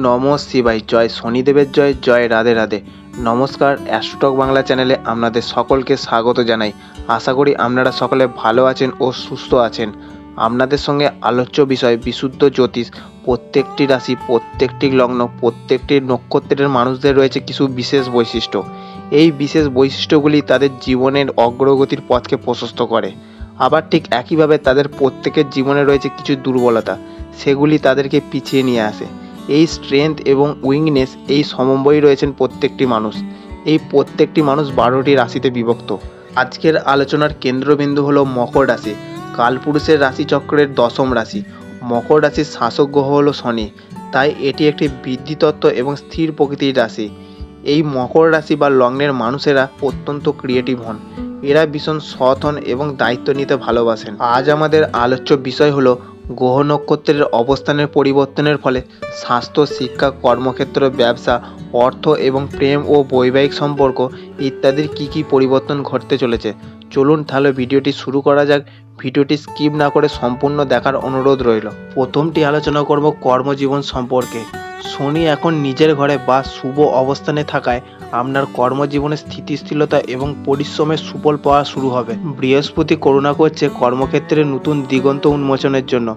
নমঃ শিবায়। জয় শনিদেবের জয়। জয় রাধে রাধে। নমস্কার, অ্যাস্ট্রোটক বাংলা চ্যানেলে আপনাদের সকলকে স্বাগত জানাই। আশা করি আপনারা সকলে ভালো আছেন ও সুস্থ আছেন। আপনাদের সঙ্গে আলোচ্য বিষয় বিশুদ্ধ জ্যোতিষ। প্রত্যেকটি রাশি, প্রত্যেকটি লগ্ন, প্রত্যেকটি নক্ষত্রের মানুষদের রয়েছে কিছু বিশেষ বৈশিষ্ট্য। এই বিশেষ বৈশিষ্ট্যগুলি তাদের জীবনের অগ্রগতির পথকে প্রশস্ত করে। আবার ঠিক একইভাবে তাদের প্রত্যেকের জীবনে রয়েছে কিছু দুর্বলতা, সেগুলি তাদেরকে পিছিয়ে নিয়ে আসে। এই স্ট্রেংথ এবং উইকনেস, এই সমন্বয়ে রয়েছেন প্রত্যেকটি মানুষ। এই প্রত্যেকটি মানুষ 12টি রাশিতে বিভক্ত। আজকের আলোচনার কেন্দ্রবিন্দু হলো মকর রাশি, কালপুরুষের রাশিচক্রের 10ম রাশি। মকর রাশির শাসক গ্রহ হলো শনি, তাই এটি একটি বৃদ্ধিতত্ত্ব এবং স্থির প্রকৃতির রাশি। এই মকর রাশি বা লগ্নের মানুষেরা অত্যন্ত ক্রিয়েটিভ হন। এরা ভীষণ সৎ হন এবং দায়িত্ব নিতে ভালোবাসেন। আজ আমাদের আলোচ্য বিষয় হলো গ্রহ নক্ষত্রের অবস্থানের পরিবর্তনের ফলে স্বাস্থ্য, শিক্ষা, কর্মক্ষেত্র, ব্যবসা, অর্থ এবং প্রেম ও বৈবাহিক সম্পর্ক ইত্যাদির কী পরিবর্তন ঘটতে চলেছে। চলুন তাহলে ভিডিওটি শুরু করা যাক। ভিডিওটি স্কিপ না করে সম্পূর্ণ দেখার অনুরোধ রইল। প্রথমটি আলোচনা করব কর্মজীবন সম্পর্কে। শনি এখন নিজের ঘরে বা শুভ অবস্থানে থাকায় আপনার কর্মজীবনে স্থিতিশীলতা এবং পরিশ্রমের সুফল পাওয়া শুরু হবে। বৃহস্পতি করুণা করছে কর্মক্ষেত্রে নতুন দিগন্ত উন্মোচনের জন্য।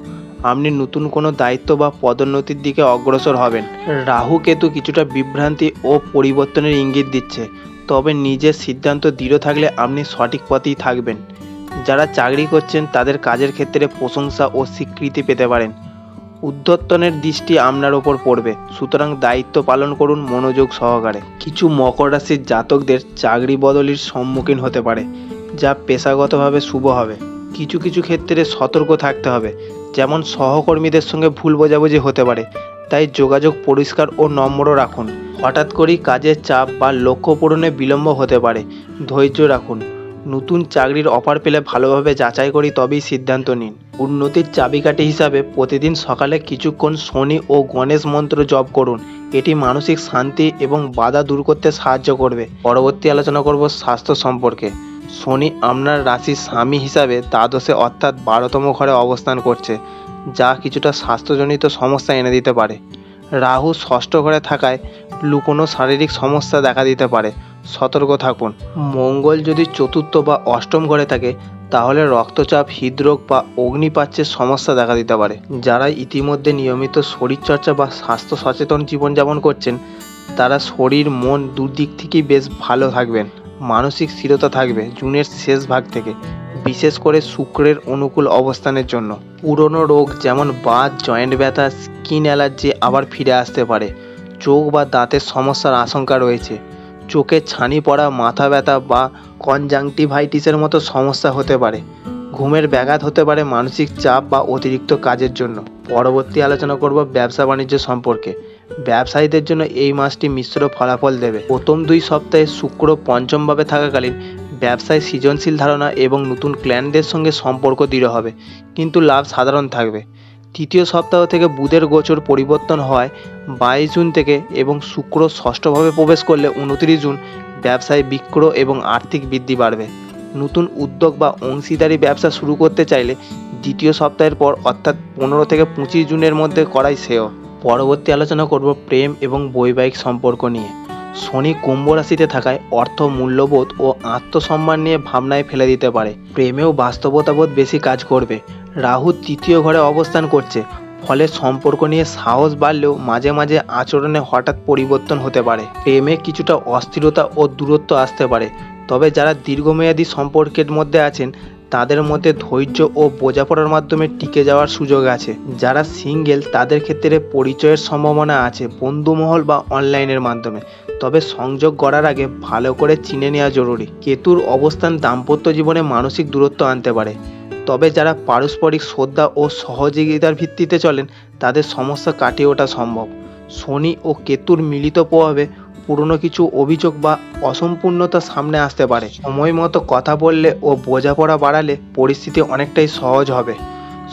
আপনি নতুন কোনো দায়িত্ব বা পদোন্নতির দিকে অগ্রসর হবেন। রাহু কেতু কিছুটা বিভ্রান্তি ও পরিবর্তনের ইঙ্গিত দিচ্ছে, তবে নিজের সিদ্ধান্ত দৃঢ় থাকলে আপনি সঠিক পথেই থাকবেন। যারা চাকরি করছেন তাদের কাজের ক্ষেত্রে প্রশংসা ও স্বীকৃতি পেতে পারেন। ঊর্ধ্বতনের দৃষ্টি আপনার ওপর পড়বে, সুতরাং দায়িত্ব পালন করুন মনোযোগ সহকারে। কিছু মকর রাশির জাতকদের চাকরি বদলির সম্মুখীন হতে পারে, যা পেশাগতভাবে শুভ হবে। কিছু ক্ষেত্রে সতর্ক থাকতে হবে, যেমন সহকর্মীদের সঙ্গে ভুল বোঝাবুঝি হতে পারে, তাই যোগাযোগ পরিষ্কার ও নম্র রাখুন। হঠাৎ করেই কাজের চাপ বা লক্ষ্য পূরণে বিলম্ব হতে পারে, ধৈর্য রাখুন। নতুন চাকরির অফার পেলে ভালোভাবে যাচাই করি তবেই সিদ্ধান্ত নিন। উন্নতির চাবিকাঠি হিসাবে প্রতিদিন সকালে কিছুক্ষণ শনি ও গণেশ মন্ত্র জপ করুন। এটি মানসিক শান্তি এবং বাধা দূর করতে সাহায্য করবে। পরবর্তী আলোচনা করব স্বাস্থ্য সম্পর্কে। শনি আপনার রাশির স্বামী হিসাবে দ্বাদশে অর্থাৎ 12তম ঘরে অবস্থান করছে, যা কিছুটা স্বাস্থ্যজনিত সমস্যা এনে দিতে পারে। রাহু ষষ্ঠ ঘরে থাকায় লুকোনো শারীরিক সমস্যা দেখা দিতে পারে, সতর্ক থাকুন। মঙ্গল যদি চতুর্থ বা অষ্টম ঘরে থাকে তাহলে রক্তচাপ, হৃদরোগ বা অগ্নিপাচ্যের সমস্যা দেখা দিতে পারে। যারা ইতিমধ্যে নিয়মিত শরীরচর্চা বা স্বাস্থ্য সচেতন জীবনযাপন করছেন তারা শরীর মন দুদিক থেকেই বেশ ভালো থাকবেন। মানসিক স্থিরতা থাকবে জুনের শেষ ভাগ থেকে, বিশেষ করে শুক্রের অনুকূল অবস্থানের জন্য। পুরনো রোগ যেমন বাত, জয়েন্ট ব্যথা, স্কিন অ্যালার্জি আবার ফিরে আসতে পারে। চোখ বা দাঁতের সমস্যার আশঙ্কা রয়েছে। চোখে ছানি পড়া, মাথা ব্যথা বা কনজাংটিভাইটিসের মতো সমস্যা হতে পারে। ঘুমের ব্যাঘাত হতে পারে মানসিক চাপ বা অতিরিক্ত কাজের জন্য। পরবর্তী আলোচনা করব ব্যবসা বাণিজ্য সম্পর্কে। ব্যবসায়ীদের জন্য এই মাসটি মিশ্র ফলাফল দেবে। প্রথম 2 সপ্তাহে শুক্র পঞ্চমভাবে থাকাকালীন ব্যবসায় সৃজনশীল ধারণা এবং নতুন ক্লায়েন্টদের সঙ্গে সম্পর্ক দৃঢ় হবে, কিন্তু লাভ সাধারণ থাকবে। তৃতীয় সপ্তাহ থেকে বুধের গোচর পরিবর্তন হয় 22 জুন থেকে এবং শুক্র ষষ্ঠভাবে প্রবেশ করলে 29 জুন ব্যবসায় বিক্রয় এবং আর্থিক বৃদ্ধি বাড়বে। নতুন উদ্যোগ বা অংশীদারি ব্যবসা শুরু করতে চাইলে দ্বিতীয় সপ্তাহের পর অর্থাৎ 15 থেকে 25 জুনের মধ্যে করাই শ্রেয়। পরবর্তী আলোচনা করব প্রেম এবং বৈবাহিক সম্পর্ক নিয়ে। শনি কুম্ভ রাশিতে থাকায় অর্থ, মূল্যবোধ ও আত্মসম্মান নিয়ে ভাবনায় ফেলে দিতে পারে। প্রেমেও বাস্তবতাবোধ বেশি কাজ করবে। রাহু তৃতীয় ঘরে অবস্থান করছে, ফলে সম্পর্ক নিয়ে সাহস বাড়লেও মাঝে মাঝে আচরণে হঠাৎ পরিবর্তন হতে পারে। প্রেমে কিছুটা অস্থিরতা ও দূরত্ব আসতে পারে, তবে যারা দীর্ঘমেয়াদী সম্পর্কের মধ্যে আছেন তাদের মধ্যে ধৈর্য ও বোঝাপড়ার মাধ্যমে টিকে যাওয়ার সুযোগ আছে। যারা সিঙ্গেল তাদের ক্ষেত্রে পরিচয়ের সম্ভাবনা আছে বন্ধুমহল বা অনলাইনের মাধ্যমে, তবে সংযোগ গড়ার আগে ভালো করে চিনে নেওয়া জরুরি। কেতুর অবস্থান দাম্পত্য জীবনে মানসিক দূরত্ব আনতে পারে, তবে যারা পারস্পরিক শ্রদ্ধা ও সহযোগিতার ভিত্তিতে চলেন তাদের সমস্যা কাটিয়ে ওঠা সম্ভব। শনি ও কেতুর মিলিত প্রভাবে পুরনো কিছু অভিযোগ বা অসম্পূর্ণতা সামনে আসতে পারে। সময় মতো কথা বললে ও বোঝাপড়া বাড়ালে পরিস্থিতি অনেকটাই সহজ হবে।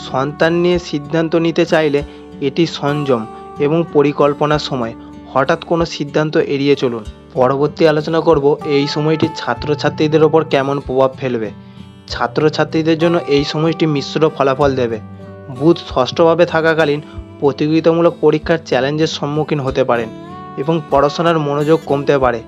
সন্তান নিয়ে সিদ্ধান্ত নিতে চাইলে এটি সংযম এবং পরিকল্পনার সময়। হঠাৎ কোনো সিদ্ধান্ত এড়িয়ে চলুন। পরবর্তী আলোচনা করব এই সময়টি ছাত্রছাত্রীদের ওপর কেমন প্রভাব ফেলবে। ছাত্রছাত্রীদের জন্য এই সময়টি মিশ্র ফলাফল দেবে। বুধ ষষ্ঠভাবে থাকাকালীন প্রতিযোগিতামূলক পরীক্ষার চ্যালেঞ্জের সম্মুখীন হতে পারেন এবং পড়াশোনার মনোযোগ কমতে পারে।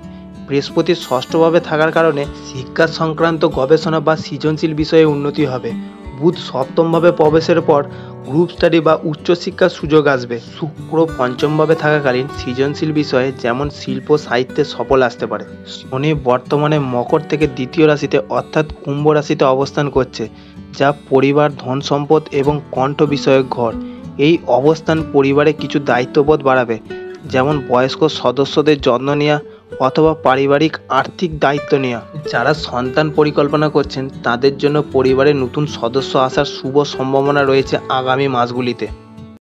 বৃহস্পতি ষষ্ঠভাবে থাকার কারণে শিক্ষা সংক্রান্ত গবেষণা বা সৃজনশীল বিষয়ে উন্নতি হবে। বুধ সপ্তমভাবে প্রবেশের পর গ্রুপ স্টাডি বা উচ্চশিক্ষার সুযোগ আসবে। শুক্র পঞ্চমভাবে থাকাকালীন সৃজনশীল বিষয়ে যেমন শিল্প সাহিত্যে সফল আসতে পারে। শনি বর্তমানে মকর থেকে দ্বিতীয় রাশিতে অর্থাৎ কুম্ভ রাশিতে অবস্থান করছে, যা পরিবার, ধন সম্পদ এবং কণ্ঠ বিষয়ক ঘর। এই অবস্থান পরিবারে কিছু দায়িত্ববোধ বাড়াবে, যেমন বয়স্ক সদস্যদের যত্ন নেওয়া অথবা পারিবারিক আর্থিক দায়িত্ব নেওয়া। যারা সন্তান পরিকল্পনা করছেন তাদের জন্য পরিবারে নতুন সদস্য আসার শুভ সম্ভাবনা রয়েছে আগামী মাসগুলিতে।